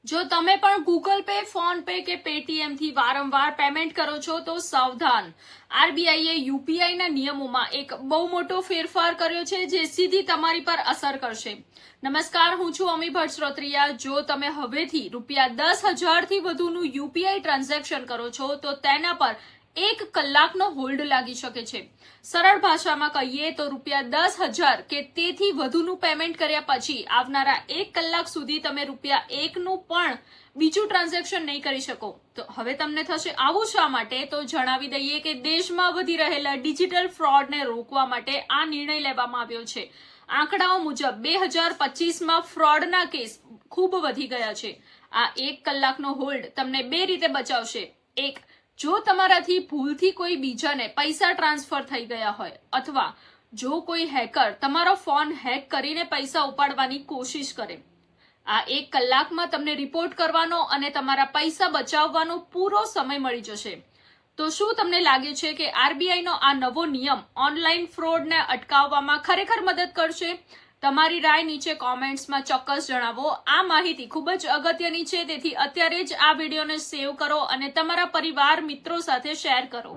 જો તમે પણ ગૂગલ પે, ફોન પે કે પેટીએમ થી વારંવાર પેમેન્ટ કરો છો તો સાવધાન. આરબીઆઈએ યુપીઆઈના નિયમોમાં એક બહુ મોટો ફેરફાર કર્યો છે જે સીધી તમારી પર અસર કરશે. નમસ્કાર, હું છું અમી ભટ્ટ શ્રોત્રિયા. જો તમે હવેથી ₹10,000 થી વધુનું યુપીઆઈ ટ્રાન્ઝેક્શન કરો છો તો તેના પર 1 કલાકનો હોલ્ડ લાગી શકે છે. સરળ ભાષામાં કહીએ તો ₹10,000 કે તેથી વધુનું પેમેન્ટ કર્યા પછી આવનારા 1 કલાક સુધી તમે ₹1 નું પણ બીજું ટ્રાન્ઝેક્શન નહીં કરી શકો. તો હવે તમને થશે આવું શા માટે? તો જણાવી દઈએ કે દેશમાં વધી રહેલા ડિજિટલ ફ્રોડને રોકવા માટે આ નિર્ણય લેવામાં આવ્યો છે. આંકડાઓ મુજબ 2025માં ફ્રોડના કેસ ખૂબ વધી ગયા છે. આ 1 કલાકનો હોલ્ડ તમને 2 રીતે બચાવશે. એક, જો તમારાથી ભૂલથી કોઈ બીજાને પૈસા ટ્રાન્સફર થઈ ગયા હોય અથવા જો કોઈ હેકર તમારો ફોન હેક કરીને પૈસા ઉપાડવાની કોશિશ કરે, આ 1 કલાકમાં તમને રિપોર્ટ કરવાનો અને તમારા પૈસા બચાવવાનો પૂરો સમય મળી જશે. તો શું તમને લાગે છે કે આરબીઆઈનો આ નવો નિયમ ઓનલાઈન ફ્રોડને અટકાવવામાં ખરેખર મદદ કરશે? તમારી રાય નીચે કોમેન્ટ્સમાં ચોક્કસ જણાવો. આ માહિતી ખૂબ જ અગત્યની છે, તેથી અત્યારે જ આ વિડીયોને સેવ કરો અને તમારા પરિવાર મિત્રો સાથે શેર કરો.